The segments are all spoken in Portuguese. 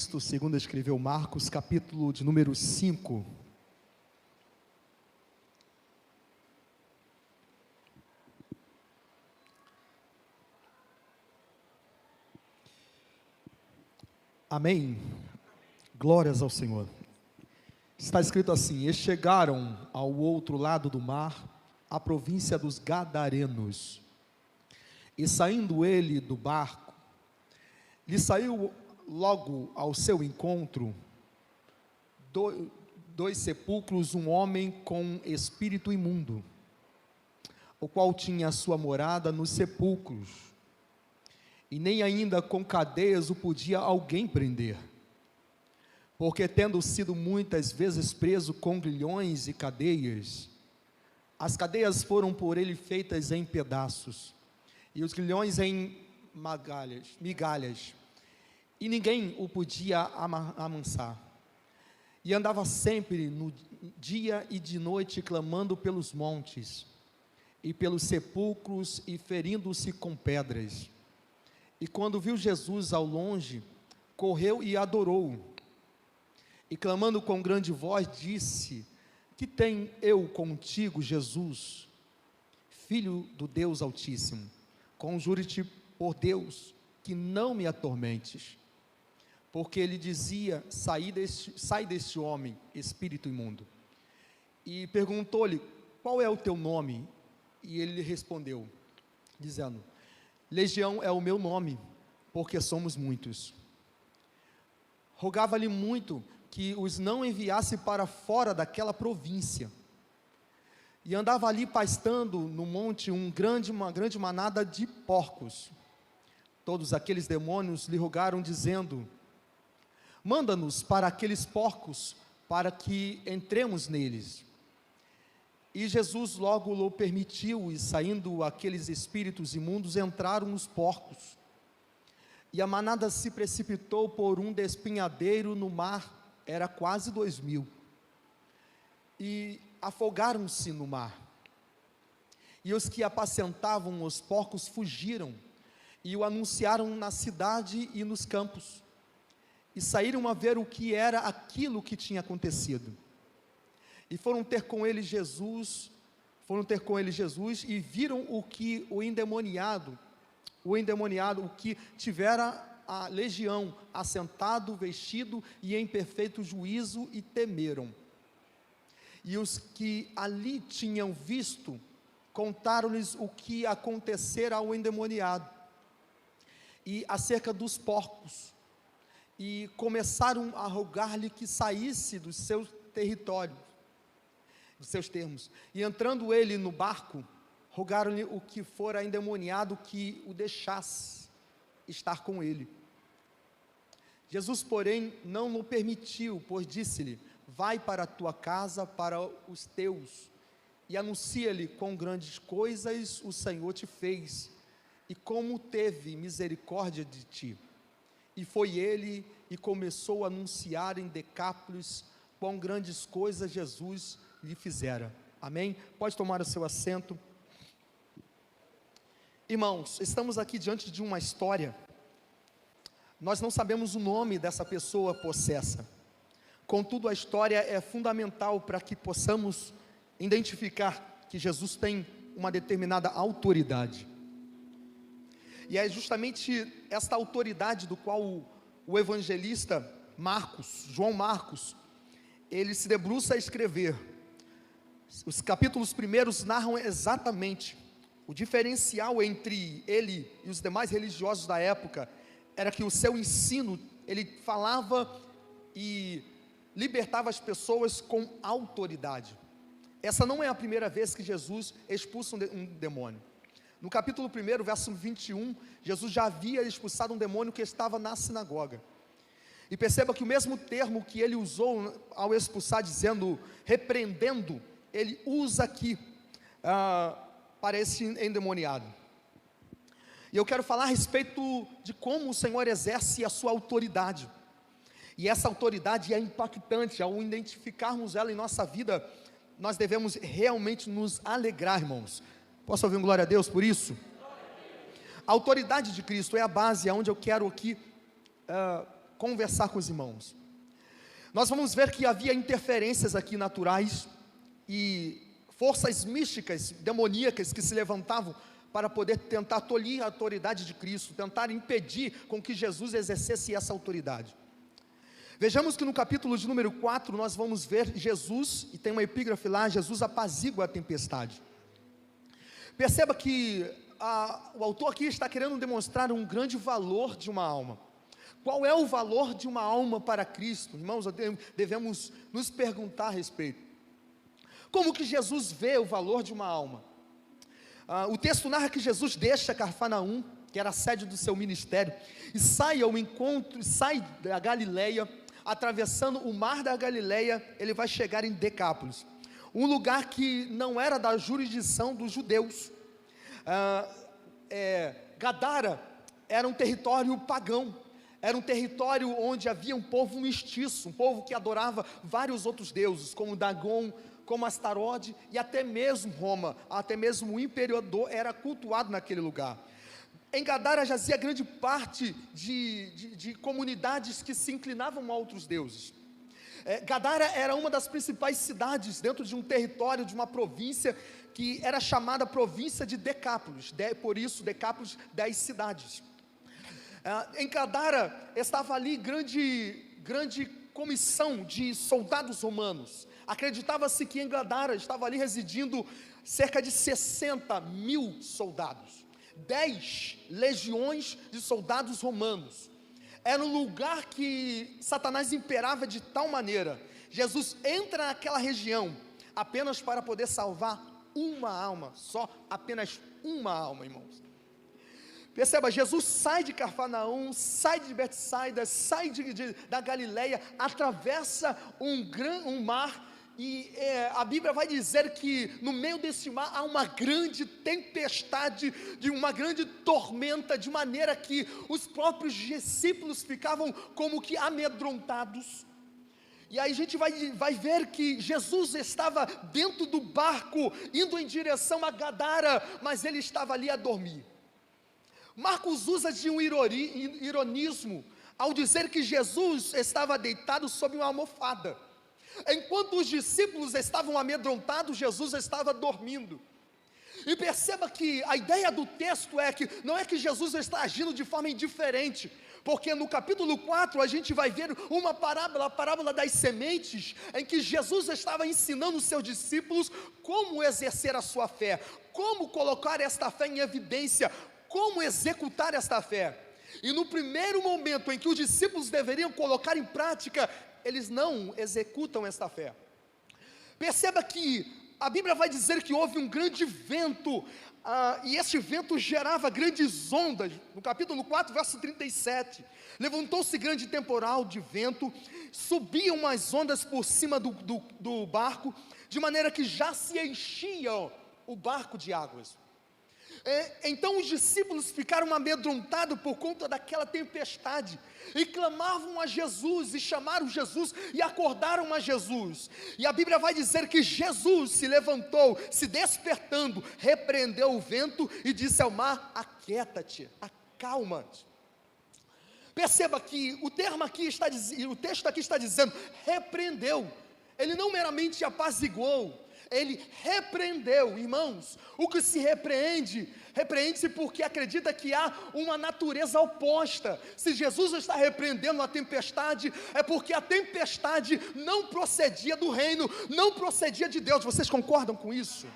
Cristo, segundo escreveu Marcos, capítulo de número 5. Amém. Glórias ao Senhor. Está escrito assim: e chegaram ao outro lado do mar, a província dos Gadarenos. E saindo ele do barco, lhe saiu logo ao seu encontro dois sepulcros, um homem com espírito imundo, o qual tinha a sua morada nos sepulcros, e nem ainda com cadeias o podia alguém prender, porque tendo sido muitas vezes preso com grilhões e cadeias, as cadeias foram por ele feitas em pedaços, e os grilhões em migalhas, e ninguém o podia amansar. E andava sempre no dia e de noite clamando pelos montes e pelos sepulcros e ferindo-se com pedras. E quando viu Jesus ao longe, correu e adorou. E clamando com grande voz, disse: que tenho eu contigo, Jesus, Filho do Deus Altíssimo? Conjuro-te por Deus que não me atormentes. Porque ele dizia: sai deste homem, espírito imundo. E perguntou-lhe: qual é o teu nome? E ele lhe respondeu, dizendo: Legião é o meu nome, porque somos muitos. Rogava-lhe muito que os não enviasse para fora daquela província. E andava ali pastando no monte uma grande manada de porcos. Todos aqueles demônios lhe rogaram, dizendo: manda-nos para aqueles porcos, para que entremos neles. E Jesus logo o permitiu, e saindo aqueles espíritos imundos, entraram nos porcos. E a manada se precipitou por um despenhadeiro no mar, era quase 2000, e afogaram-se no mar. E os que apacentavam os porcos fugiram, e o anunciaram na cidade e nos campos. E saíram a ver o que era aquilo que tinha acontecido. E foram ter com ele Jesus, e viram o que o endemoniado, o que tivera a legião, assentado, vestido e em perfeito juízo, e temeram. E os que ali tinham visto, contaram-lhes o que acontecera ao endemoniado, e acerca dos porcos, e começaram a rogar-lhe que saísse dos seus territórios, dos seus termos. E entrando ele no barco, rogaram-lhe o que fora endemoniado que o deixasse estar com ele. Jesus, porém, não o permitiu, pois disse-lhe: vai para a tua casa, para os teus, e anuncia-lhe quão grandes coisas o Senhor te fez, e como teve misericórdia de ti. E foi ele e começou a anunciar em Decápolis quão grandes coisas Jesus lhe fizera. Amém? Pode tomar o seu assento. Irmãos, estamos aqui diante de uma história. Nós não sabemos o nome dessa pessoa possessa. Contudo, a história é fundamental para que possamos identificar que Jesus tem uma determinada autoridade. E é justamente esta autoridade do qual o evangelista João Marcos, ele se debruça a escrever. Os capítulos primeiros narram exatamente o diferencial entre ele e os demais religiosos da época. Era que o seu ensino, ele falava e libertava as pessoas com autoridade. Essa não é a primeira vez que Jesus expulsa um demônio. No capítulo 1, verso 21, Jesus já havia expulsado um demônio que estava na sinagoga. E perceba que o mesmo termo que ele usou ao expulsar, dizendo, repreendendo, ele usa aqui para esse endemoniado. E eu quero falar a respeito de como o Senhor exerce a sua autoridade. E essa autoridade é impactante. Ao identificarmos ela em nossa vida, nós devemos realmente nos alegrar, irmãos. Posso ouvir um glória a Deus por isso? A autoridade de Cristo é a base, aonde eu quero aqui conversar com os irmãos. Nós vamos ver que havia interferências aqui naturais e forças místicas, demoníacas que se levantavam para poder tentar tolir a autoridade de Cristo, tentar impedir com que Jesus exercesse essa autoridade. Vejamos que no capítulo de número 4, nós vamos ver Jesus, e tem uma epígrafe lá, Jesus apazigua a tempestade. Perceba que o autor aqui está querendo demonstrar um grande valor de uma alma. Qual é o valor de uma alma para Cristo? Irmãos, devemos nos perguntar a respeito. Como que Jesus vê o valor de uma alma? O texto narra que Jesus deixa Cafarnaum, que era a sede do seu ministério, e sai ao encontro, sai da Galileia, atravessando o mar da Galileia, ele vai chegar em Decápolis, um lugar que não era da jurisdição dos judeus. Gadara era um território pagão, era um território onde havia um povo mestiço, um povo que adorava vários outros deuses, como Dagon, como Astarode, e até mesmo Roma, até mesmo o imperador era cultuado naquele lugar. Em Gadara jazia grande parte de comunidades que se inclinavam a outros deuses. Gadara era uma das principais cidades dentro de um território, de uma província, que era chamada província de Decápolis, por isso Decápolis, 10 cidades. Em Gadara estava ali grande comissão de soldados romanos. Acreditava-se que em Gadara estava ali residindo cerca de 60 mil soldados, 10 legiões de soldados romanos. Era um lugar que Satanás imperava de tal maneira. Jesus entra naquela região apenas para poder salvar uma alma, só apenas uma alma, irmãos. Perceba, Jesus sai de Cafarnaum, sai de Betsaida, sai da Galileia, atravessa um mar, e a Bíblia vai dizer que no meio desse mar há uma grande tempestade, de uma grande tormenta, de maneira que os próprios discípulos ficavam como que amedrontados. E aí a gente vai ver que Jesus estava dentro do barco, indo em direção a Gadara, mas ele estava ali a dormir. Marcos usa de um ironismo, ao dizer que Jesus estava deitado sob uma almofada. Enquanto os discípulos estavam amedrontados, Jesus estava dormindo. E perceba que a ideia do texto é que não é que Jesus está agindo de forma indiferente, porque no capítulo 4 a gente vai ver uma parábola, a parábola das sementes, em que Jesus estava ensinando os seus discípulos como exercer a sua fé, como colocar esta fé em evidência, como executar esta fé. E no primeiro momento em que os discípulos deveriam colocar em prática, eles não executam esta fé. Perceba que a Bíblia vai dizer que houve um grande vento, e este vento gerava grandes ondas. No capítulo 4, verso 37, levantou-se grande temporal de vento, subiam as ondas por cima do barco, de maneira que já se enchia o barco de águas. Então os discípulos ficaram amedrontados por conta daquela tempestade, e clamavam a Jesus, e chamaram Jesus, e acordaram a Jesus. E a Bíblia vai dizer que Jesus se levantou, se despertando, repreendeu o vento, e disse ao mar: aquieta-te, acalma-te. Perceba que o texto aqui está dizendo, repreendeu. Ele não meramente apaziguou, ele repreendeu. Irmãos, o que se repreende-se porque acredita que há uma natureza oposta. Se Jesus está repreendendo a tempestade, é porque a tempestade não procedia do reino, não procedia de Deus. Vocês concordam com isso?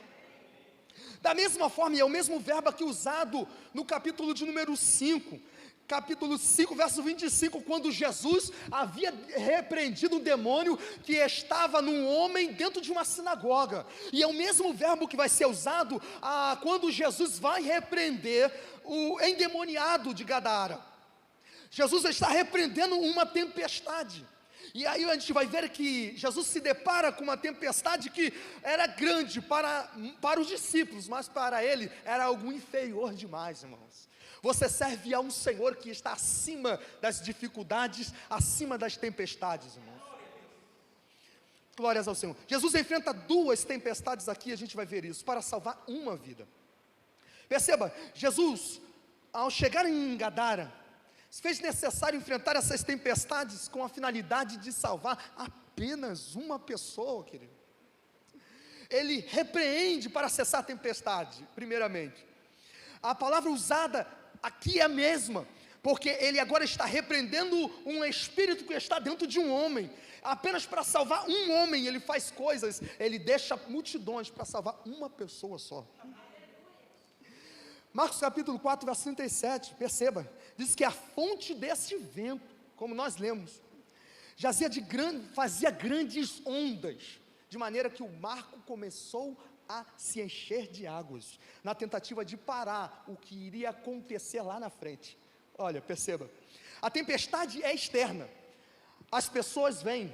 Da mesma forma, e é o mesmo verbo aqui usado no capítulo de número 5, capítulo 5, verso 25, quando Jesus havia repreendido um demônio que estava num homem dentro de uma sinagoga. E é o mesmo verbo que vai ser usado quando Jesus vai repreender o endemoniado de Gadara. Jesus está repreendendo uma tempestade. E aí a gente vai ver que Jesus se depara com uma tempestade que era grande para os discípulos, mas para ele era algo inferior demais, irmãos. Você serve a um Senhor que está acima das dificuldades, acima das tempestades, irmãos. Glórias ao Senhor. Jesus enfrenta 2 tempestades aqui, a gente vai ver isso, para salvar uma vida. Perceba, Jesus, ao chegar em Gadara, fez necessário enfrentar essas tempestades com a finalidade de salvar apenas uma pessoa, querido. Ele repreende para cessar a tempestade, primeiramente. A palavra usada aqui é a mesma, porque ele agora está repreendendo um espírito que está dentro de um homem. Apenas para salvar um homem, ele faz coisas, ele deixa multidões para salvar uma pessoa só. Marcos capítulo 4, verso 37, perceba, diz que a fonte desse vento, como nós lemos, fazia grandes ondas, de maneira que o mar começou a se encher de águas, na tentativa de parar o que iria acontecer lá na frente. Olha, perceba, a tempestade é externa, as pessoas vêm,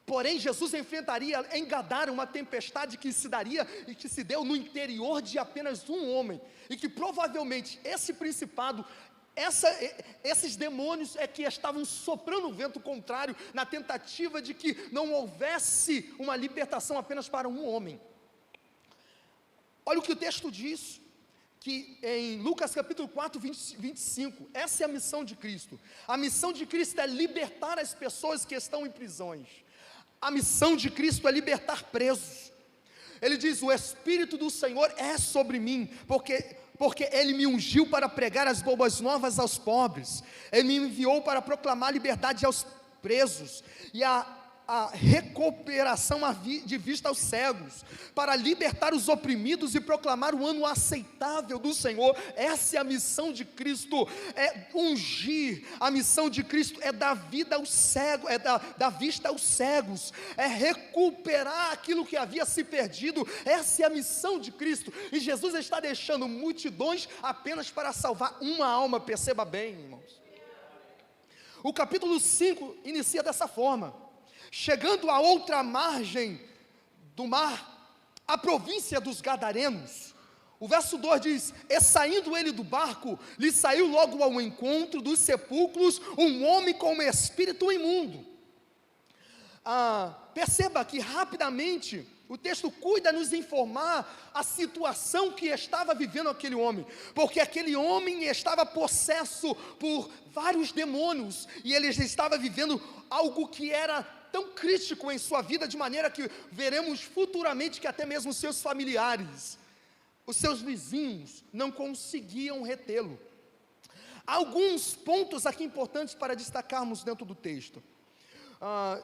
porém Jesus enfrentaria em Gadara uma tempestade que se daria e que se deu no interior de apenas um homem, e que provavelmente esse principado, esses demônios é que estavam soprando o vento contrário, na tentativa de que não houvesse uma libertação apenas para um homem. Olha o que o texto diz, que em Lucas capítulo 4, 25, essa é a missão de Cristo. A missão de Cristo é libertar as pessoas que estão em prisões. A missão de Cristo é libertar presos. Ele diz: o Espírito do Senhor é sobre mim, porque Ele me ungiu para pregar as boas novas aos pobres, Ele me enviou para proclamar liberdade aos presos, e a recuperação de vista aos cegos, para libertar os oprimidos e proclamar o ano aceitável do Senhor. Essa é a missão de Cristo, é ungir. A missão de Cristo é dar vida aos cegos, é dar vista aos cegos, é recuperar aquilo que havia se perdido. Essa é a missão de Cristo, e Jesus está deixando multidões apenas para salvar uma alma. Perceba bem, irmãos. O capítulo 5 inicia dessa forma: chegando à outra margem do mar, a província dos Gadarenos. O verso 2 diz: e saindo ele do barco, lhe saiu logo ao encontro dos sepulcros um homem com um espírito imundo. Perceba que rapidamente o texto cuida de nos informar a situação que estava vivendo aquele homem, porque aquele homem estava possesso por vários demônios, e ele estava vivendo algo que era tão crítico em sua vida, de maneira que veremos futuramente que até mesmo seus familiares, os seus vizinhos, não conseguiam retê-lo. Há alguns pontos aqui importantes para destacarmos dentro do texto.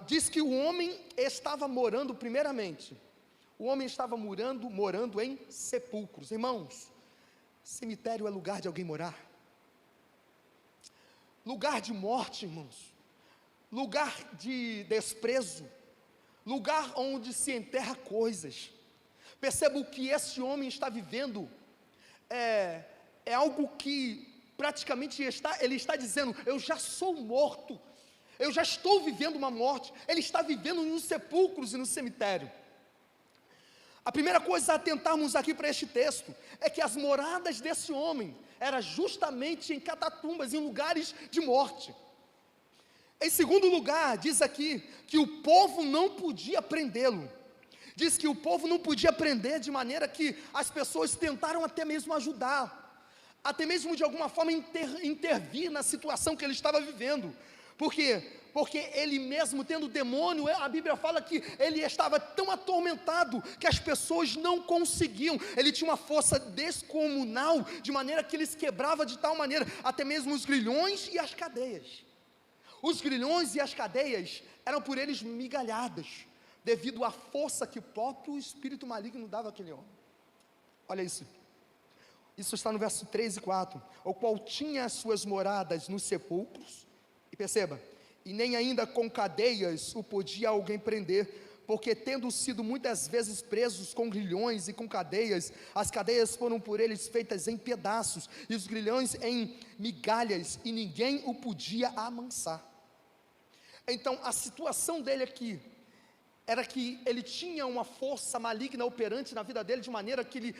Diz que o homem estava morando, primeiramente, o homem estava morando em sepulcros. Irmãos, cemitério é lugar de alguém morar, lugar de morte, irmãos, lugar de desprezo, lugar onde se enterra coisas. Perceba, o que esse homem está vivendo é algo que praticamente ele está dizendo: eu já sou morto, eu já estou vivendo uma morte. Ele está vivendo nos sepulcros e no cemitério. A primeira coisa a atentarmos aqui para este texto é que as moradas desse homem eram justamente em catatumbas, em lugares de morte. Em segundo lugar, diz aqui que o povo não podia prendê-lo. Diz que o povo não podia prender, de maneira que as pessoas tentaram até mesmo ajudar, até mesmo de alguma forma intervir na situação que ele estava vivendo. Por quê? Porque ele mesmo, tendo demônio, a Bíblia fala que ele estava tão atormentado que as pessoas não conseguiam. Ele tinha uma força descomunal, de maneira que eles quebrava de tal maneira até mesmo os grilhões e as cadeias. Os grilhões e as cadeias eram por eles migalhadas, devido à força que o próprio espírito maligno dava àquele homem. Olha isso. Isso está no verso 3 e 4. O qual tinha as suas moradas nos sepulcros. E perceba, e nem ainda com cadeias o podia alguém prender, porque tendo sido muitas vezes presos com grilhões e com cadeias, as cadeias foram por eles feitas em pedaços, e os grilhões em migalhas, e ninguém o podia amansar. Então a situação dele aqui era que ele tinha uma força maligna operante na vida dele, de maneira que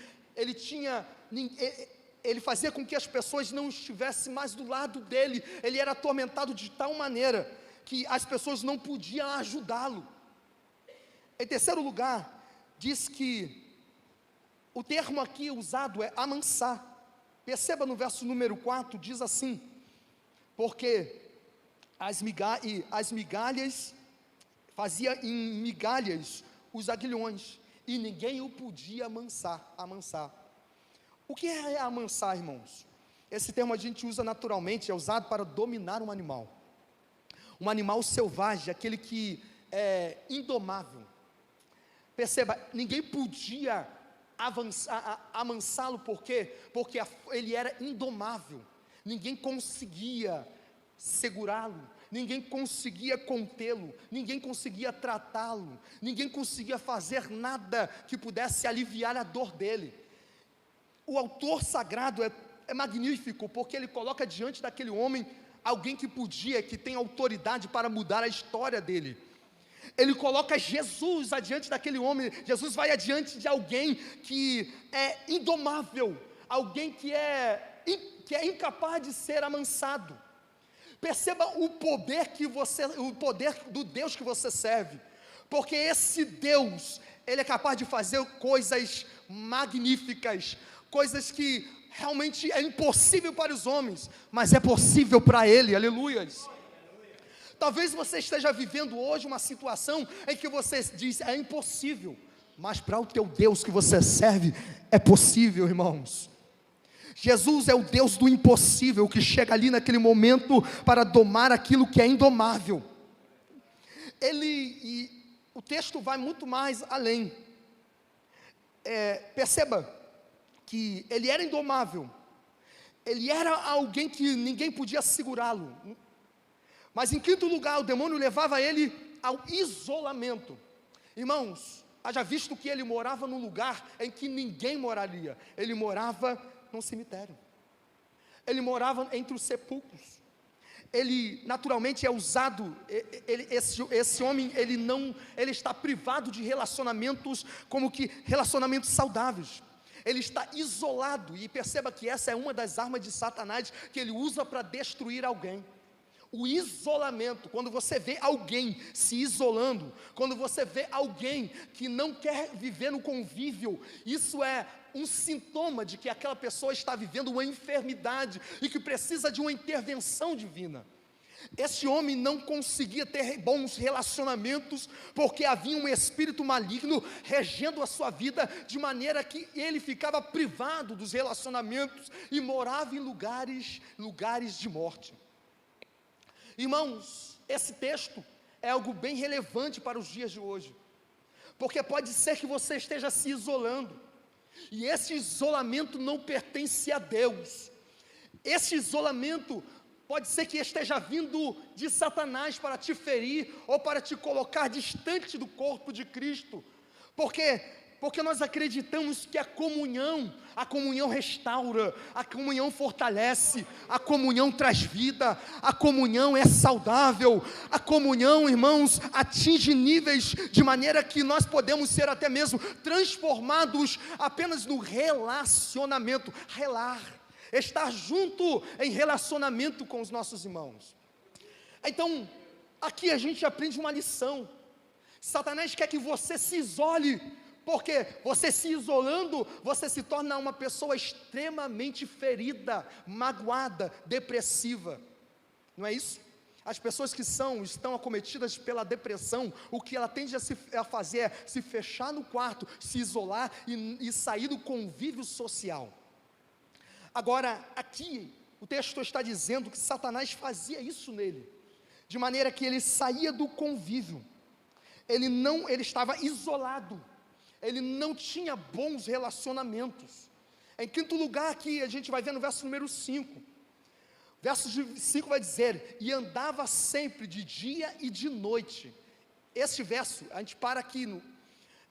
ele fazia com que as pessoas não estivessem mais do lado dele. Ele era atormentado de tal maneira que as pessoas não podiam ajudá-lo. Em terceiro lugar, diz que o termo aqui usado é amansar. Perceba no verso número 4, diz assim: porque as migalhas, fazia em migalhas os aguilhões, e ninguém o podia amansar. O que é amansar, irmãos? Esse termo a gente usa naturalmente, é usado para dominar um animal selvagem, aquele que é indomável. Perceba, ninguém podia amansá-lo, por quê? Porque ele era indomável, ninguém conseguia segurá-lo, ninguém conseguia contê-lo, ninguém conseguia tratá-lo, ninguém conseguia fazer nada que pudesse aliviar a dor dele. O autor sagrado é magnífico, porque ele coloca diante daquele homem alguém que tem autoridade para mudar a história dele. Ele coloca Jesus adiante daquele homem. Jesus vai adiante de alguém que é indomável, alguém que é incapaz de ser amansado. Perceba o poder do Deus que você serve, porque esse Deus, Ele é capaz de fazer coisas magníficas, coisas que realmente é impossível para os homens, mas é possível para Ele, aleluias. Talvez você esteja vivendo hoje uma situação em que você diz, é impossível, mas para o teu Deus que você serve, é possível, irmãos. Jesus é o Deus do impossível, que chega ali naquele momento para domar aquilo que é indomável. E o texto vai muito mais além. Perceba que ele era indomável, ele era alguém que ninguém podia segurá-lo. Mas em quinto lugar, o demônio levava ele ao isolamento. Irmãos, haja visto que ele morava num lugar em que ninguém moraria. Ele morava num cemitério, ele morava entre os sepulcros. Ele naturalmente é usado, esse homem, ele está privado de relacionamentos, como que relacionamentos saudáveis. Ele está isolado, e perceba que essa é uma das armas de Satanás, que ele usa para destruir alguém. O isolamento, quando você vê alguém se isolando, quando você vê alguém que não quer viver no convívio, isso é um sintoma de que aquela pessoa está vivendo uma enfermidade e que precisa de uma intervenção divina. Esse homem não conseguia ter bons relacionamentos, porque havia um espírito maligno regendo a sua vida, de maneira que ele ficava privado dos relacionamentos e morava em lugares de morte. Irmãos, esse texto é algo bem relevante para os dias de hoje, porque pode ser que você esteja se isolando, e esse isolamento não pertence a Deus. Esse isolamento pode ser que esteja vindo de Satanás para te ferir, ou para te colocar distante do corpo de Cristo, porque nós acreditamos que a comunhão restaura, a comunhão fortalece, a comunhão traz vida, a comunhão é saudável, a comunhão, irmãos, atinge níveis de maneira que nós podemos ser até mesmo transformados apenas no relacionamento, estar junto em relacionamento com os nossos irmãos. Então, aqui a gente aprende uma lição. Satanás quer que você se isole, porque você se isolando, você se torna uma pessoa extremamente ferida, magoada, depressiva. Não é isso? As pessoas que estão acometidas pela depressão, o que ela tende a fazer é se fechar no quarto, se isolar e sair do convívio social. Agora, aqui, o texto está dizendo que Satanás fazia isso nele, de maneira que ele saía do convívio, ele estava isolado, ele não tinha bons relacionamentos. Em quinto lugar aqui, a gente vai ver no verso número 5, verso 5 vai dizer, e andava sempre de dia e de noite. Esse verso, a gente para aqui,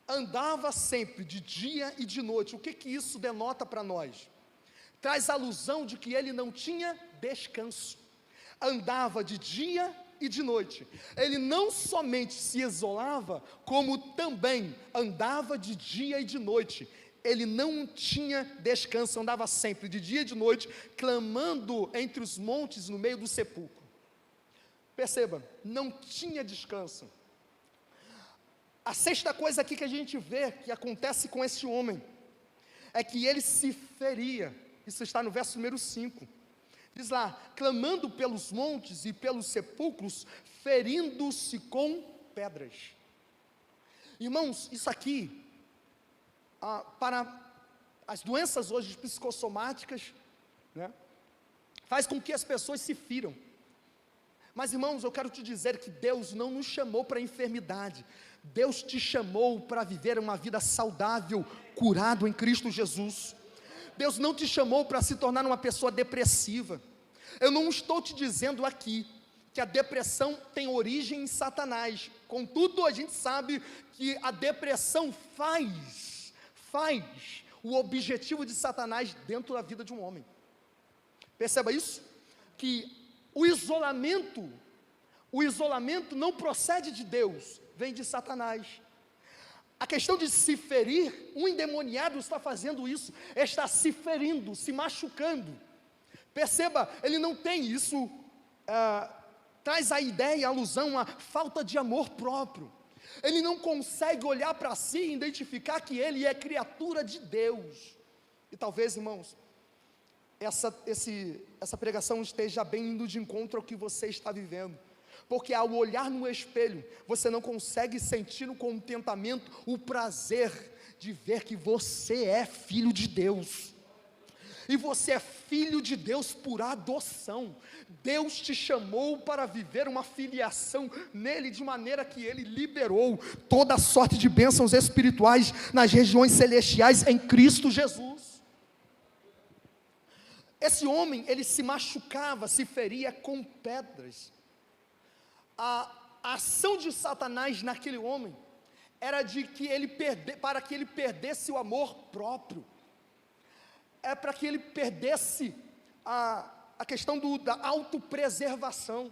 andava sempre de dia e de noite. O que isso denota para nós? Traz alusão de que ele não tinha descanso, andava de dia e de noite. Ele não somente se isolava, como também andava de dia e de noite. Ele não tinha descanso, andava sempre de dia e de noite, clamando entre os montes no meio do sepulcro. Perceba, não tinha descanso. A sexta coisa aqui que a gente vê, que acontece com esse homem, é que ele se feria. Isso está no verso número 5. Diz lá, clamando pelos montes e pelos sepulcros, ferindo-se com pedras. Irmãos, isso aqui, para as doenças hoje psicossomáticas, né, faz com que as pessoas se firam. Mas irmãos, eu quero te dizer que Deus não nos chamou para a enfermidade. Deus te chamou para viver uma vida saudável, curado em Cristo Jesus. Deus não te chamou para se tornar uma pessoa depressiva. Eu não estou te dizendo aqui que a depressão tem origem em Satanás. Contudo, a gente sabe que a depressão faz o objetivo de Satanás dentro da vida de um homem. Perceba isso, que o isolamento não procede de Deus, vem de Satanás. A questão de se ferir, um endemoniado está fazendo isso, está se ferindo, se machucando. Perceba, ele não tem isso, traz a ideia, a alusão, a falta de amor próprio. Ele não consegue olhar para si e identificar que ele é criatura de Deus. E talvez, irmãos, essa pregação esteja bem indo de encontro ao que você está vivendo. Porque ao olhar no espelho, você não consegue sentir o contentamento, o prazer de ver que você é filho de Deus. E você é filho de Deus por adoção. Deus te chamou para viver uma filiação nele, de maneira que ele liberou toda a sorte de bênçãos espirituais nas regiões celestiais em Cristo Jesus. Esse homem, ele se machucava, se feria com pedras. A ação de Satanás naquele homem era de que para que ele perdesse o amor próprio, para que ele perdesse a questão da autopreservação.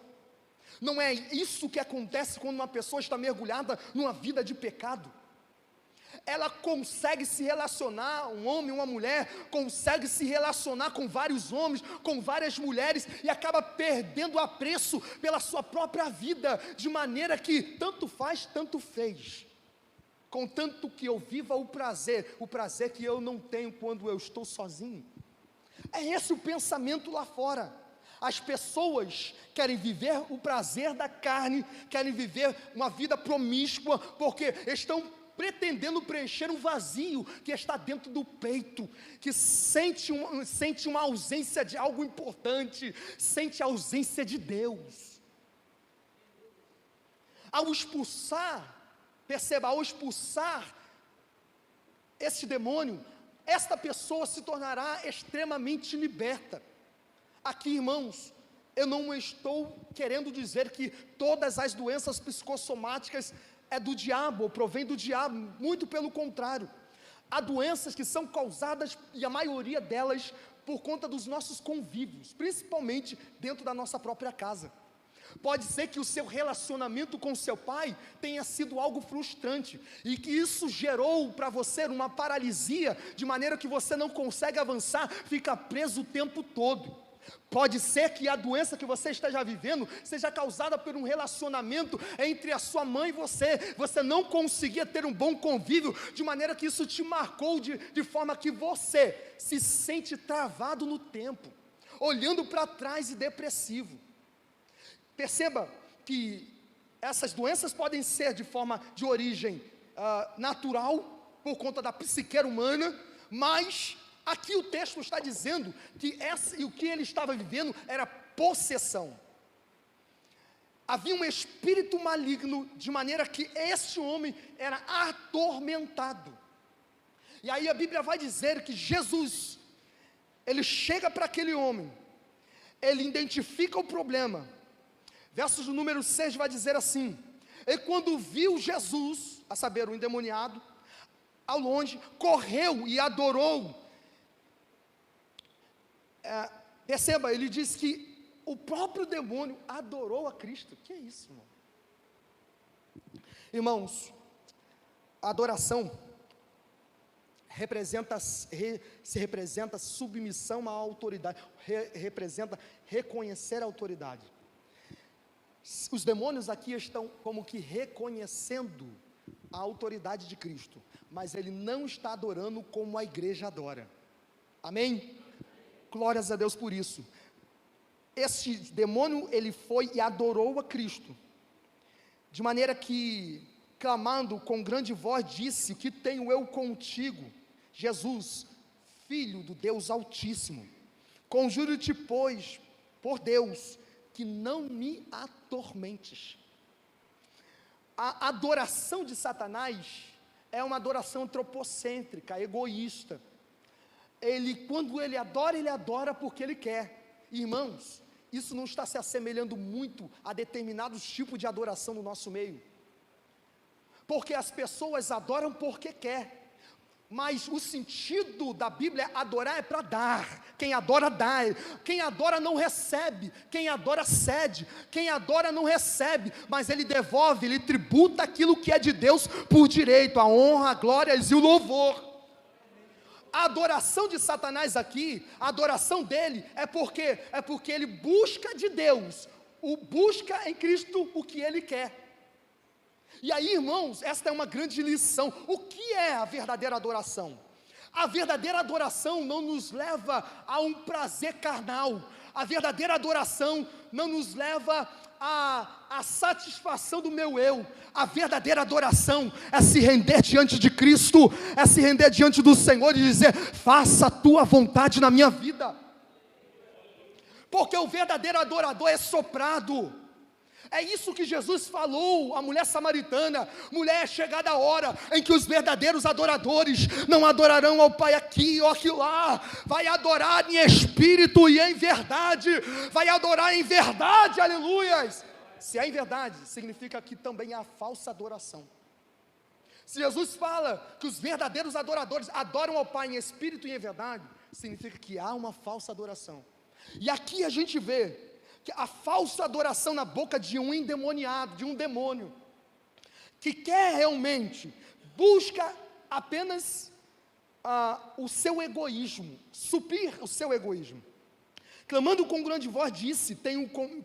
Não é isso que acontece quando uma pessoa está mergulhada numa vida de pecado. Ela consegue se relacionar, um homem, uma mulher, consegue se relacionar com vários homens, com várias mulheres, e acaba perdendo apreço pela sua própria vida, de maneira que tanto faz, tanto fez, contanto que eu viva o prazer que eu não tenho quando eu estou sozinho. É esse o pensamento lá fora. As pessoas querem viver o prazer da carne, querem viver uma vida promíscua, porque estão pretendendo preencher um vazio que está dentro do peito, que sente uma ausência de algo importante, sente a ausência de Deus. Ao expulsar, perceba, ao expulsar esse demônio, esta pessoa se tornará extremamente liberta. Aqui, irmãos, eu não estou querendo dizer que todas as doenças psicossomáticas é do diabo, ou provém do diabo, muito pelo contrário. Há doenças que são causadas, e a maioria delas, por conta dos nossos convívios, principalmente dentro da nossa própria casa. Pode ser que o seu relacionamento com seu pai tenha sido algo frustrante, e que isso gerou para você uma paralisia, de maneira que você não consegue avançar, fica preso o tempo todo. Pode ser que a doença que você esteja vivendo seja causada por um relacionamento entre a sua mãe e você não conseguia ter um bom convívio, de maneira que isso te marcou de forma que você se sente travado no tempo, olhando para trás e depressivo. Perceba que essas doenças podem ser de origem natural, por conta da psique humana, mas aqui o texto está dizendo que o que ele estava vivendo era possessão. Havia um espírito maligno, de maneira que esse homem era atormentado. E aí a Bíblia vai dizer que Jesus, ele chega para aquele homem, ele identifica o problema. Versos do número 6 vai dizer assim: e quando viu Jesus, a saber, o endemoniado, ao longe, correu e adorou. Perceba, ele diz que o próprio demônio adorou a Cristo. Que é isso, irmão? Irmãos, a adoração representa submissão à autoridade, representa reconhecer a autoridade. Os demônios aqui estão como que reconhecendo a autoridade de Cristo, mas ele não está adorando como a igreja adora. Amém? Glórias a Deus por isso. esse demônio, ele foi e adorou a Cristo, de maneira que, clamando com grande voz, disse: que tenho eu contigo, Jesus, Filho do Deus Altíssimo? Conjuro-te, pois, por Deus, que não me atormentes. A adoração de Satanás é uma adoração antropocêntrica, egoísta. Quando ele adora porque ele quer. Irmãos, isso não está se assemelhando muito a determinados tipos de adoração no nosso meio, porque as pessoas adoram porque quer, mas o sentido da Bíblia é adorar é para dar. Quem adora dá, quem adora não recebe, quem adora cede, quem adora não recebe, mas ele devolve, ele tributa aquilo que é de Deus por direito, a honra, a glória e o louvor. A adoração de Satanás aqui, a adoração dele é porque ele busca de Deus, busca em Cristo o que ele quer. E aí, irmãos, esta é uma grande lição. O que é a verdadeira adoração? A verdadeira adoração não nos leva a um prazer carnal. A verdadeira adoração não nos leva à satisfação do meu eu. A verdadeira adoração é se render diante de Cristo, é se render diante do Senhor e dizer: faça a tua vontade na minha vida. Porque o verdadeiro adorador é soprado. É isso que Jesus falou à mulher samaritana: mulher, é chegada a hora em que os verdadeiros adoradores não adorarão ao Pai aqui ou aqui lá, vai adorar em espírito e em verdade, vai adorar em verdade, aleluias. Se é em verdade, significa que também há falsa adoração. Se Jesus fala que os verdadeiros adoradores adoram ao Pai em espírito e em verdade, significa que há uma falsa adoração. E aqui a gente vê a falsa adoração na boca de um endemoniado, de um demônio, que quer realmente, busca apenas o seu egoísmo, suprir o seu egoísmo. Clamando com grande voz, disse: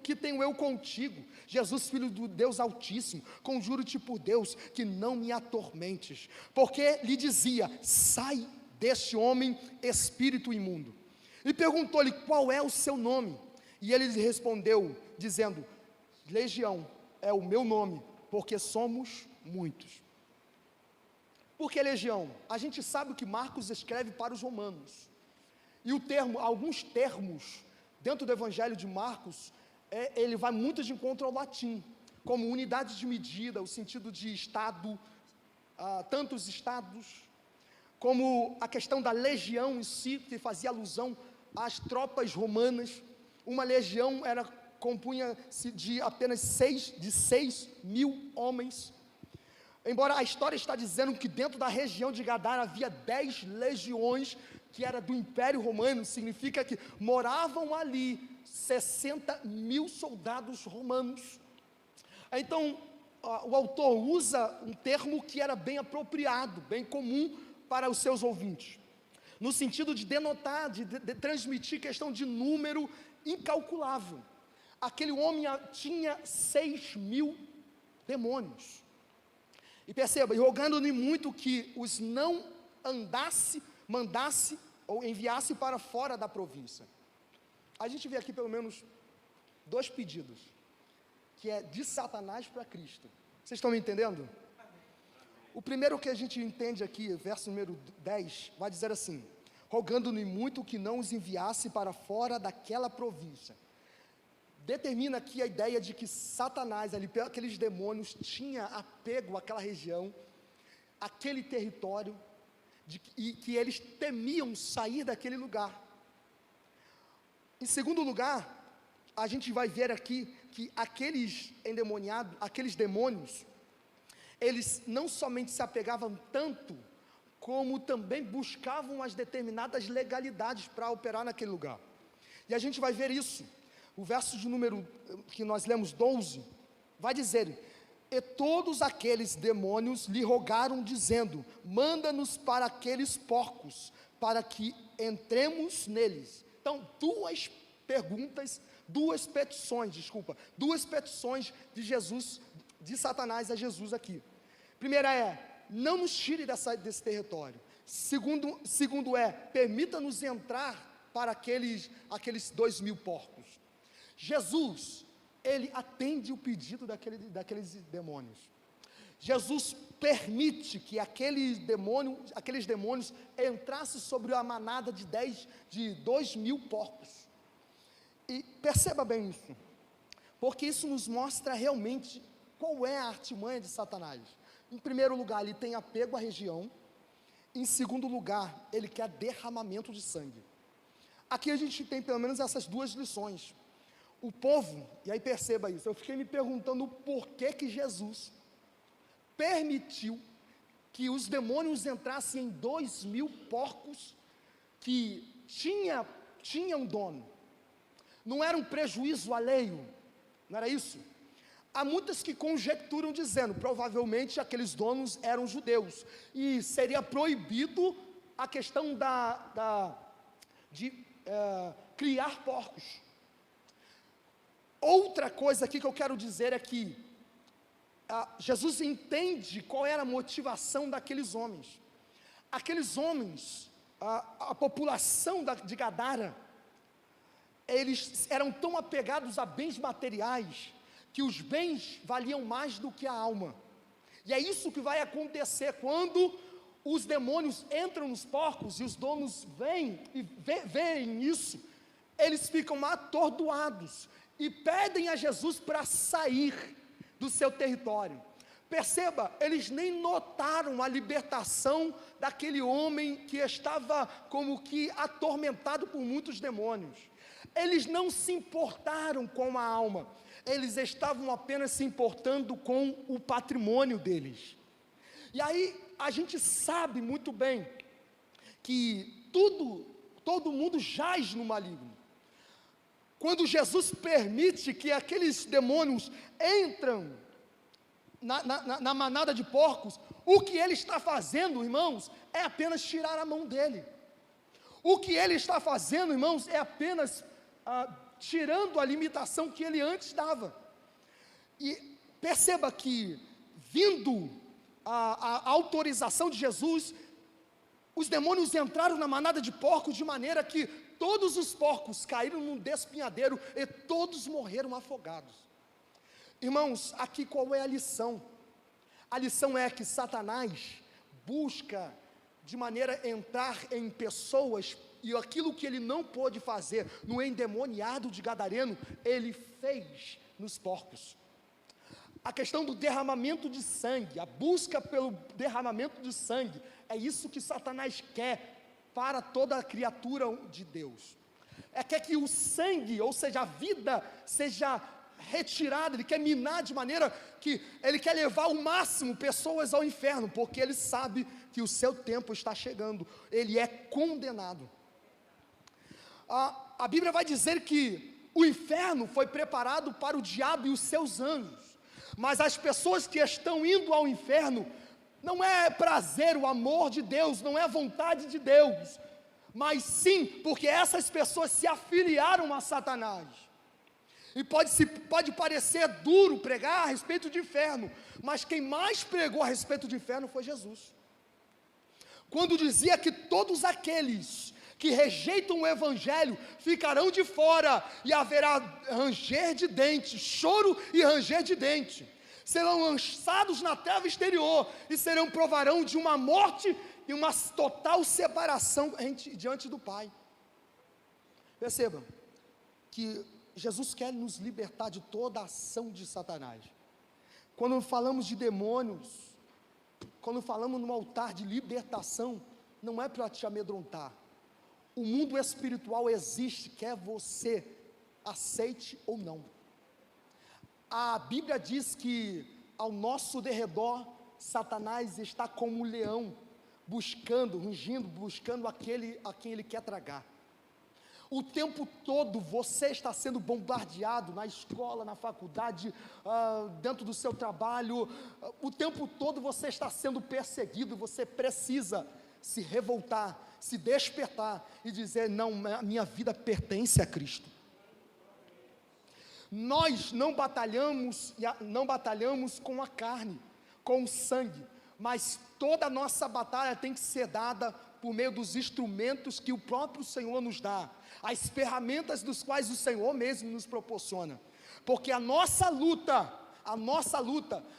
que tenho eu contigo, Jesus, Filho do Deus Altíssimo, conjuro-te por Deus, que não me atormentes. Porque lhe dizia: sai deste homem, espírito imundo. E perguntou-lhe: qual é o seu nome? E ele lhe respondeu, dizendo: Legião é o meu nome, porque somos muitos. Por que legião? A gente sabe que Marcos escreve para os romanos. E alguns termos dentro do Evangelho de Marcos, ele vai muito de encontro ao latim, como unidade de medida, o sentido de estado, tantos estados, como a questão da legião em si, que fazia alusão às tropas romanas. Uma legião compunha-se de apenas 6.000 homens. Embora a história está dizendo que dentro da região de Gadara havia 10 legiões, que era do Império Romano, significa que moravam ali 60.000 soldados romanos. Então, o autor usa um termo que era bem apropriado, bem comum para os seus ouvintes, no sentido de denotar, de transmitir questão de número incalculável. Aquele homem tinha 6.000 demônios. E perceba, e rogando-lhe muito que os não mandasse ou enviasse para fora da província. A gente vê aqui pelo menos 2 pedidos, que é de Satanás para Cristo. Vocês estão me entendendo? O primeiro que a gente entende aqui, verso número 10, vai dizer assim: rogando-lhe muito que não os enviasse para fora daquela província. Determina aqui a ideia de que Satanás, aqueles demônios, tinha apego àquela região, àquele território, e que eles temiam sair daquele lugar. Em segundo lugar, a gente vai ver aqui que aqueles endemoniados, aqueles demônios, eles não somente se apegavam tanto, como também buscavam as determinadas legalidades para operar naquele lugar. E a gente vai ver isso. O verso de número que nós lemos, 12, vai dizer: e todos aqueles demônios lhe rogaram, dizendo: manda-nos para aqueles porcos, para que entremos neles. Então, duas petições de Jesus, de Satanás a Jesus aqui. Primeira é: não nos tire desse território. Segundo é: permita-nos entrar para aqueles 2.000 porcos. Jesus, ele atende o pedido daqueles demônios. Jesus permite que aqueles demônios entrassem sobre a manada de 2.000 porcos. E perceba bem isso, porque isso nos mostra realmente qual é a artimanha de Satanás. Em primeiro lugar, ele tem apego à região. Em segundo lugar, ele quer derramamento de sangue. Aqui a gente tem pelo menos essas duas lições. O povo, e aí perceba isso, eu fiquei me perguntando por que Jesus permitiu que os demônios entrassem em 2.000 porcos que tinham dono. Não era um prejuízo alheio, não era isso? Há muitas que conjecturam dizendo, provavelmente aqueles donos eram judeus, e seria proibido a questão de criar porcos. Outra coisa aqui que eu quero dizer é que Jesus entende qual era a motivação daqueles homens. Aqueles homens, a população de Gadara, eles eram tão apegados a bens materiais, que os bens valiam mais do que a alma. E é isso que vai acontecer quando os demônios entram nos porcos, e os donos veem isso, eles ficam atordoados, e pedem a Jesus para sair do seu território. Perceba, eles nem notaram a libertação daquele homem que estava como que atormentado por muitos demônios. Eles não se importaram com a alma, eles estavam apenas se importando com o patrimônio deles. E aí a gente sabe muito bem que todo mundo jaz no maligno. Quando Jesus permite que aqueles demônios entram na manada de porcos, o que ele está fazendo, irmãos, é apenas tirar a mão dele. O que ele está fazendo, irmãos, é apenas tirando a limitação que ele antes dava. E perceba que, vindo a autorização de Jesus, os demônios entraram na manada de porcos de maneira que todos os porcos caíram num despinhadeiro e todos morreram afogados. Irmãos, aqui qual é a lição? A lição é que Satanás busca de maneira a entrar em pessoas, e aquilo que ele não pôde fazer no endemoniado de Gadareno, ele fez nos porcos. A questão do derramamento de sangue, a busca pelo derramamento de sangue, é isso que Satanás quer para toda a criatura de Deus. Quer que o sangue, ou seja, a vida seja retirada. Ele quer minar de maneira que ele quer levar ao máximo pessoas ao inferno, porque ele sabe que o seu tempo está chegando, ele é condenado. A Bíblia vai dizer que o inferno foi preparado para o diabo e os seus anjos, mas as pessoas que estão indo ao inferno, não é prazer, o amor de Deus, não é a vontade de Deus, mas sim, porque essas pessoas se afiliaram a Satanás. E pode parecer duro pregar a respeito de inferno, mas quem mais pregou a respeito de inferno foi Jesus. Quando dizia que todos aqueles que rejeitam o Evangelho ficarão de fora, e haverá ranger de dentes, choro e ranger de dente, serão lançados na treva exterior, e provarão de uma morte e uma total separação diante do Pai. Percebam que Jesus quer nos libertar de toda a ação de Satanás. Quando falamos de demônios, quando falamos no altar de libertação, não é para te amedrontar. O mundo espiritual existe, quer você aceite ou não. A Bíblia diz que ao nosso derredor, Satanás está como um leão, buscando, rugindo, buscando aquele a quem ele quer tragar. O tempo todo você está sendo bombardeado na escola, na faculdade, dentro do seu trabalho, o tempo todo você está sendo perseguido. Você precisa se revoltar, se despertar e dizer: não, a minha vida pertence a Cristo. Nós não batalhamos com a carne, com o sangue, mas toda a nossa batalha tem que ser dada por meio dos instrumentos que o próprio Senhor nos dá, as ferramentas dos quais o Senhor mesmo nos proporciona, porque a nossa luta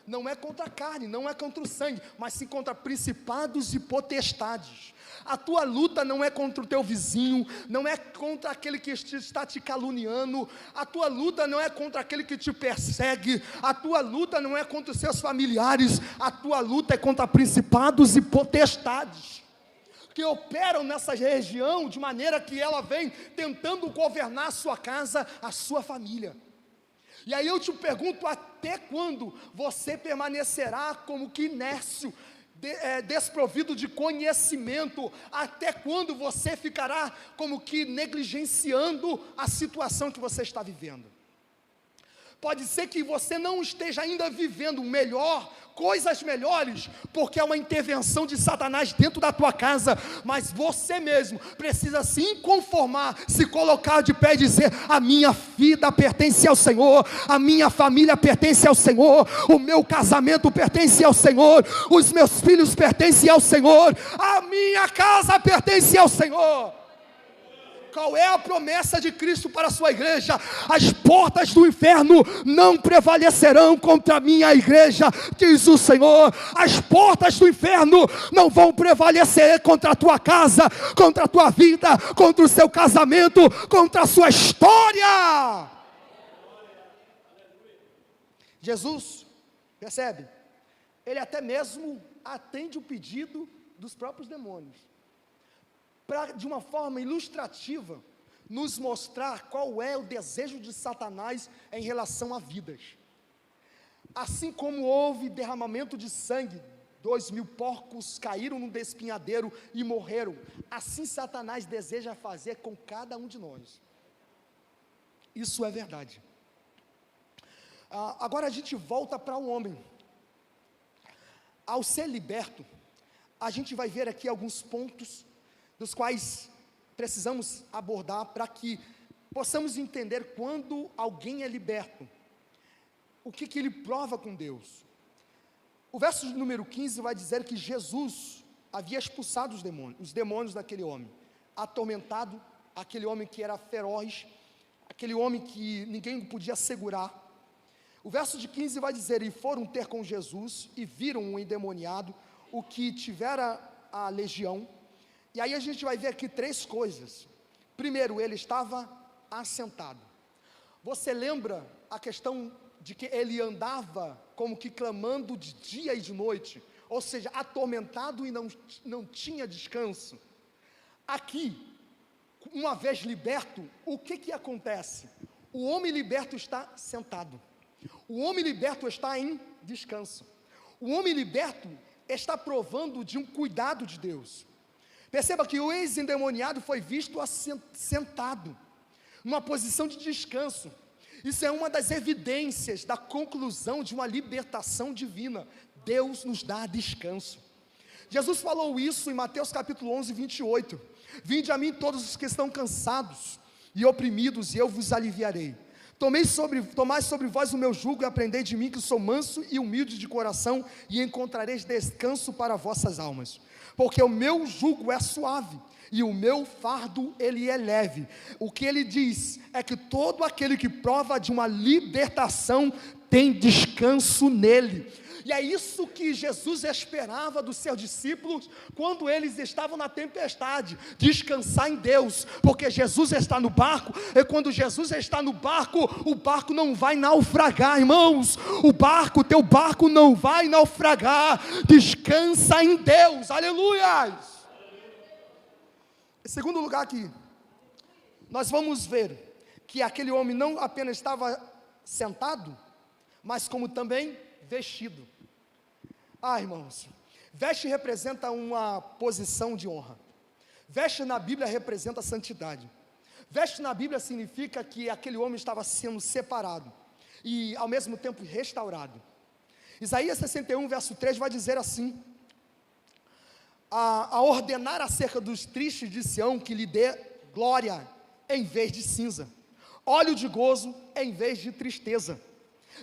não é contra a carne, não é contra o sangue, mas sim contra principados e potestades. A tua luta não é contra o teu vizinho, não é contra aquele que está te caluniando, a tua luta não é contra aquele que te persegue, a tua luta não é contra os seus familiares, a tua luta é contra principados e potestades, que operam nessa região, de maneira que ela vem tentando governar a sua casa, a sua família. E aí eu te pergunto, até quando você permanecerá como que inércio, desprovido de conhecimento? Até quando você ficará como que negligenciando a situação que você está vivendo? Pode ser que você não esteja ainda vivendo coisas melhores, porque é uma intervenção de Satanás dentro da tua casa, mas você mesmo precisa se inconformar, se colocar de pé e dizer: a minha vida pertence ao Senhor, a minha família pertence ao Senhor, o meu casamento pertence ao Senhor, os meus filhos pertencem ao Senhor, a minha casa pertence ao Senhor. Qual é a promessa de Cristo para a sua igreja? As portas do inferno não prevalecerão contra a minha igreja, diz o Senhor. As portas do inferno não vão prevalecer contra a tua casa, contra a tua vida, contra o seu casamento, contra a sua história. Jesus, percebe? Ele até mesmo atende o pedido dos próprios demônios, para, de uma forma ilustrativa, nos mostrar qual é o desejo de Satanás em relação a vidas. Assim como houve derramamento de sangue, 2.000 porcos caíram no despinhadeiro e morreram, assim Satanás deseja fazer com cada um de nós. Isso é verdade. Agora a gente volta para o homem. Ao ser liberto, a gente vai ver aqui alguns pontos dos quais precisamos abordar para que possamos entender quando alguém é liberto, o que ele prova com Deus. O verso de número 15 vai dizer que Jesus havia expulsado os demônios daquele homem, atormentado, aquele homem que era feroz, aquele homem que ninguém podia segurar. O verso de 15 vai dizer: e foram ter com Jesus, e viram o endemoniado, o que tivera a legião. E aí a gente vai ver aqui 3 coisas. Primeiro, ele estava assentado. Você lembra a questão de que ele andava como que clamando de dia e de noite, ou seja, atormentado e não tinha descanso? Aqui, uma vez liberto, o que acontece? O homem liberto está sentado, o homem liberto está em descanso, o homem liberto está provando de um cuidado de Deus. Perceba que o ex-endemoniado foi visto sentado, numa posição de descanso. Isso é uma das evidências da conclusão de uma libertação divina. Deus nos dá descanso. Jesus falou isso em Mateus capítulo 11, 28. Vinde a mim todos os que estão cansados e oprimidos, e eu vos aliviarei. Tomai sobre vós o meu jugo e aprendei de mim, que sou manso e humilde de coração, e encontrareis descanso para vossas almas. Porque o meu jugo é suave, e o meu fardo ele é leve. O que ele diz é que todo aquele que prova de uma libertação tem descanso nele. E é isso que Jesus esperava dos seus discípulos quando eles estavam na tempestade: descansar em Deus, porque Jesus está no barco, e quando Jesus está no barco, o barco não vai naufragar, irmãos. Teu barco não vai naufragar. Descansa em Deus, aleluia. Em segundo lugar aqui, nós vamos ver que aquele homem não apenas estava sentado, mas como também vestido. Irmãos, veste representa uma posição de honra. Veste na Bíblia representa santidade. Veste na Bíblia significa que aquele homem estava sendo separado e ao mesmo tempo restaurado. Isaías 61 verso 3 vai dizer assim: a ordenar acerca dos tristes de Sião, que lhe dê glória em vez de cinza, óleo de gozo em vez de tristeza,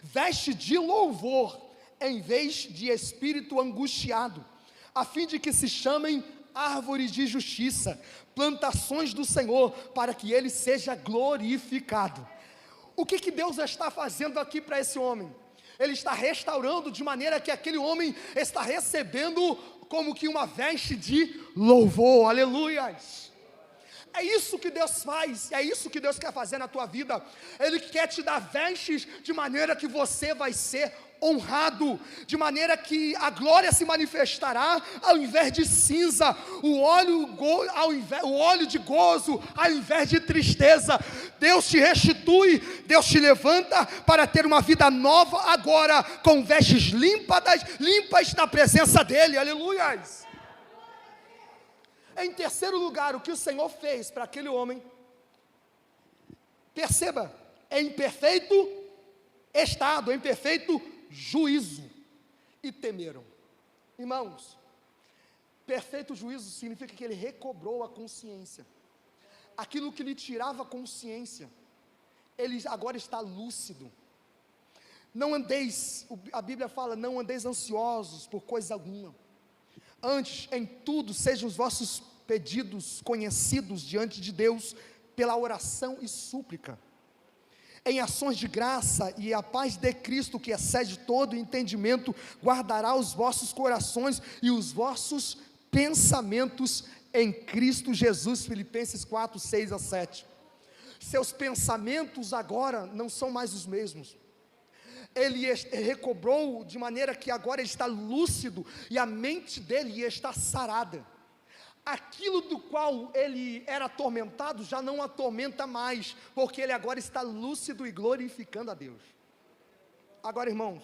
veste de louvor em vez de espírito angustiado, a fim de que se chamem árvores de justiça, plantações do Senhor, para que Ele seja glorificado. O que Deus está fazendo aqui para esse homem? Ele está restaurando de maneira que aquele homem está recebendo como que uma veste de louvor, aleluias. É isso que Deus faz, é isso que Deus quer fazer na tua vida. Ele quer te dar vestes de maneira que você vai ser honrado, de maneira que a glória se manifestará ao invés de cinza, o óleo de gozo ao invés de tristeza. Deus te restitui, Deus te levanta para ter uma vida nova agora, com vestes limpas na presença dEle, aleluias. Em terceiro lugar, o que o Senhor fez para aquele homem, perceba, em perfeito estado, em perfeito juízo, e temeram. Irmãos, perfeito juízo significa que ele recobrou a consciência, aquilo que lhe tirava a consciência, ele agora está lúcido. Não andeis, a Bíblia fala, não andeis ansiosos por coisa alguma, antes, em tudo, sejam os vossos pedidos conhecidos diante de Deus, pela oração e súplica, em ações de graça, e a paz de Cristo, que excede todo entendimento, guardará os vossos corações e os vossos pensamentos em Cristo Jesus. Filipenses 4, 6 a 7. Seus pensamentos agora não são mais os mesmos. Ele recobrou de maneira que agora ele está lúcido, e a mente dele está sarada. Aquilo do qual ele era atormentado já não atormenta mais, porque ele agora está lúcido e glorificando a Deus. Agora, irmãos,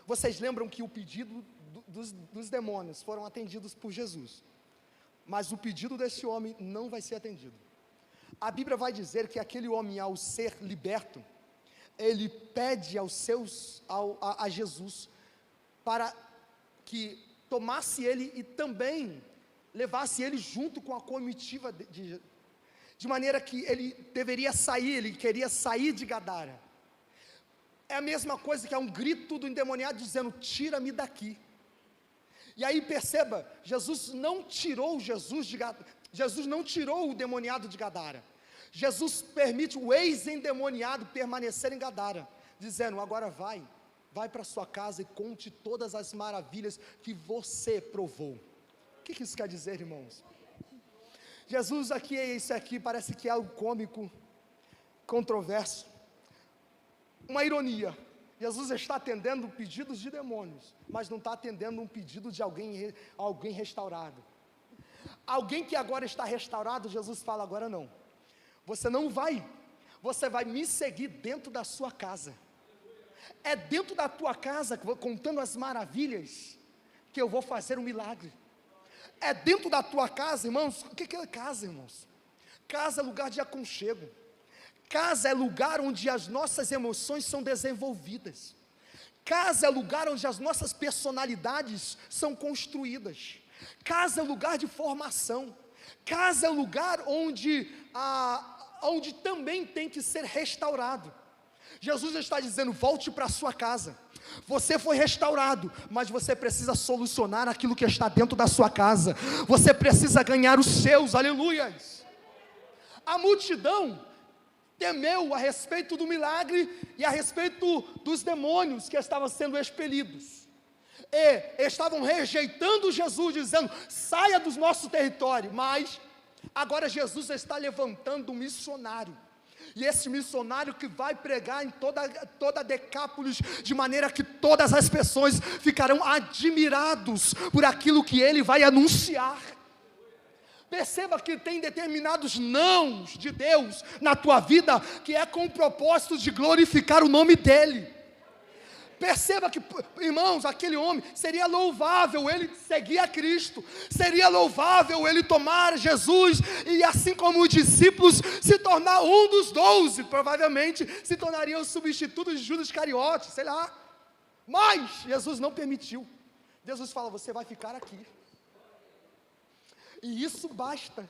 vocês lembram que o pedido dos demônios foram atendidos por Jesus, mas o pedido desse homem não vai ser atendido. A Bíblia vai dizer que aquele homem, ao ser liberto, ele pede a Jesus para que tomasse ele e também levasse ele junto com a comitiva, de maneira que ele deveria sair, ele queria sair de Gadara. É a mesma coisa que é um grito do endemoniado dizendo: tira-me daqui. E aí perceba, Jesus não tirou Jesus não tirou o demoniado de Gadara. Jesus permite o ex-endemoniado permanecer em Gadara, dizendo: agora vai para sua casa e conte todas as maravilhas que você provou. O que isso quer dizer, irmãos? Jesus aqui, isso aqui parece que é algo cômico, controverso, uma ironia. Jesus está atendendo pedidos de demônios, mas não está atendendo um pedido de alguém restaurado. Alguém que agora está restaurado, Jesus fala: agora não, você não vai, você vai me seguir dentro da sua casa. É dentro da tua casa, contando as maravilhas, que eu vou fazer um milagre. É dentro da tua casa, irmãos. O que é casa, irmãos? Casa é lugar de aconchego. Casa é lugar onde as nossas emoções são desenvolvidas. Casa é lugar onde as nossas personalidades são construídas. Casa é lugar de formação. Casa é lugar onde também tem que ser restaurado. Jesus está dizendo: volte para a sua casa. Você foi restaurado, mas você precisa solucionar aquilo que está dentro da sua casa. Você precisa ganhar os seus, aleluias. A multidão temeu a respeito do milagre e a respeito dos demônios que estavam sendo expelidos, e estavam rejeitando Jesus, dizendo: saia do nosso território. Mas agora Jesus está levantando um missionário, e esse missionário que vai pregar em toda Decápolis, de maneira que todas as pessoas ficarão admirados por aquilo que ele vai anunciar. Perceba que tem determinados nãos de Deus na tua vida, que é com o propósito de glorificar o nome dEle. Perceba que, irmãos, aquele homem, seria louvável ele seguir a Cristo, seria louvável ele tomar Jesus, e assim como os discípulos, se tornar um dos 12, provavelmente se tornaria o substituto de Judas Iscariote, sei lá. Mas Jesus não permitiu. Jesus fala: você vai ficar aqui, e isso basta.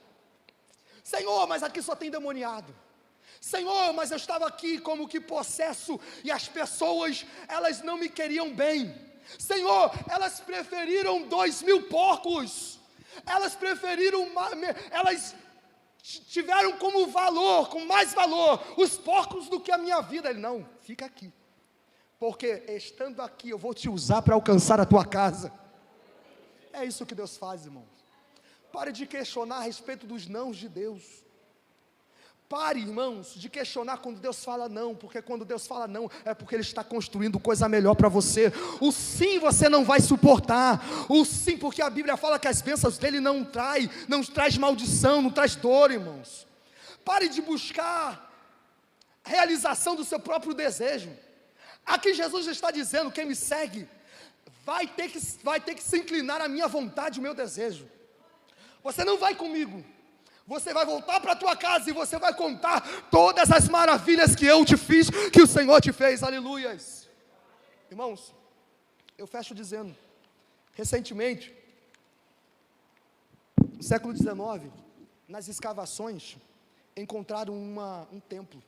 Senhor, mas aqui só tem demoniado. Senhor, mas eu estava aqui como que possesso, e as pessoas, elas não me queriam bem. Senhor, elas preferiram 2.000 porcos, Elas preferiram, elas tiveram como valor, com mais valor, os porcos do que a minha vida. Ele, não, fica aqui, porque estando aqui eu vou te usar para alcançar a tua casa. É isso que Deus faz, irmãos. Pare de questionar a respeito dos nãos de Deus. Pare, irmãos, de questionar quando Deus fala não, porque quando Deus fala não, é porque Ele está construindo coisa melhor para você. O sim você não vai suportar, o sim, porque a Bíblia fala que as bênçãos dEle não traz maldição, não traz dor, irmãos. Pare de buscar a realização do seu próprio desejo. Aqui Jesus está dizendo, quem me segue, vai ter que se inclinar à minha vontade, o meu desejo. Você não vai comigo. Você vai voltar para a tua casa e você vai contar todas as maravilhas que eu te fiz, que o Senhor te fez, aleluias. Irmãos, eu fecho dizendo, recentemente, no século XIX, nas escavações, encontraram um templo.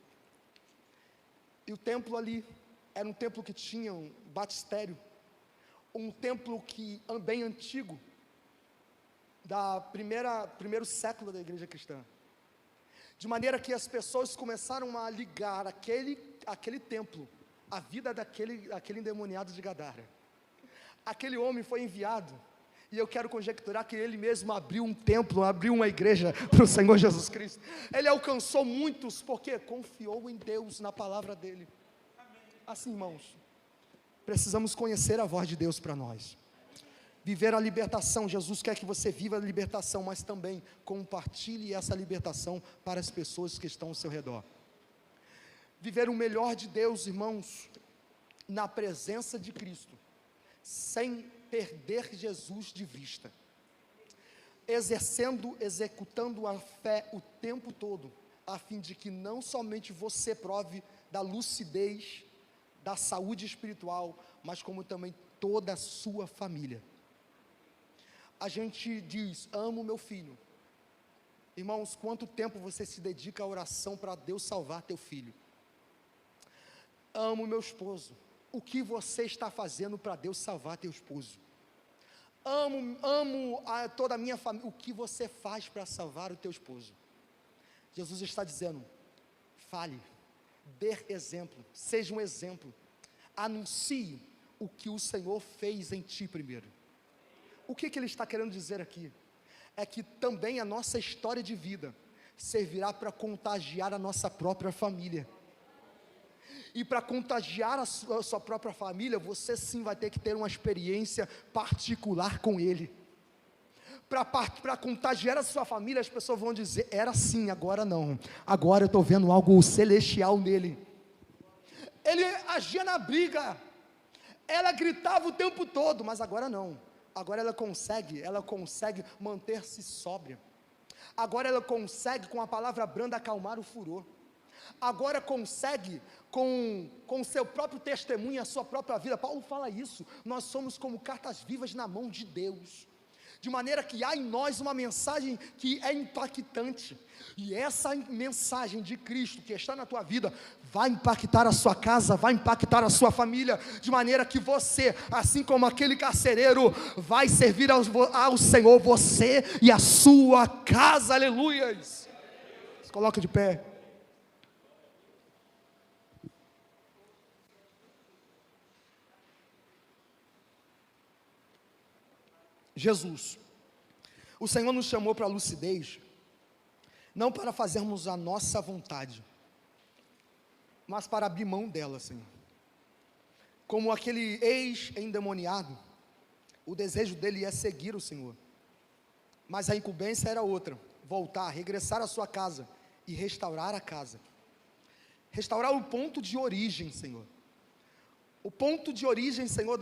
E o templo ali, era um templo que tinha um batistério, um templo bem antigo, primeiro século da igreja cristã, de maneira que as pessoas começaram a ligar aquele templo, à vida daquele endemoniado de Gadara. Aquele homem foi enviado, e eu quero conjecturar que ele mesmo abriu um templo, abriu uma igreja para o Senhor Jesus Cristo. Ele alcançou muitos, porque confiou em Deus, na palavra dele. Assim, irmãos, precisamos conhecer a voz de Deus para nós. Viver a libertação, Jesus quer que você viva a libertação, mas também compartilhe essa libertação para as pessoas que estão ao seu redor. Viver o melhor de Deus, irmãos, na presença de Cristo, sem perder Jesus de vista, executando a fé o tempo todo, a fim de que não somente você prove da lucidez, da saúde espiritual, mas como também toda a sua família. A gente diz, amo meu filho. Irmãos, quanto tempo você se dedica à oração para Deus salvar teu filho? Amo meu esposo. O que você está fazendo para Deus salvar teu esposo? Amo toda a minha família. O que você faz para salvar o teu esposo? Jesus está dizendo, fale, dê exemplo, seja um exemplo. Anuncie o que o Senhor fez em ti primeiro. O que Ele está querendo dizer aqui? É que também a nossa história de vida servirá para contagiar a nossa própria família. E para contagiar a sua própria família, você sim vai ter que ter uma experiência particular com Ele. Para contagiar a sua família, as pessoas vão dizer, era assim, agora não. Agora eu estou vendo algo celestial nele. Ele agia na briga, ela gritava o tempo todo, mas agora não. Agora ela consegue manter-se sóbria. Agora ela consegue com a palavra branda acalmar o furor. Agora consegue com o seu próprio testemunho, a sua própria vida. Paulo fala isso, nós somos como cartas vivas na mão de Deus. De maneira que há em nós uma mensagem que é impactante, e essa mensagem de Cristo que está na tua vida, vai impactar a sua casa, vai impactar a sua família, de maneira que você, assim como aquele carcereiro, vai servir ao Senhor, você e a sua casa, aleluias. Se coloca de pé. Jesus, o Senhor nos chamou para a lucidez, não para fazermos a nossa vontade, mas para abrir mão dela, Senhor. Como aquele ex-endemoniado, o desejo dele é seguir o Senhor, mas a incumbência era outra, voltar, regressar à sua casa e restaurar a casa, restaurar o ponto de origem, Senhor. O ponto de origem, Senhor,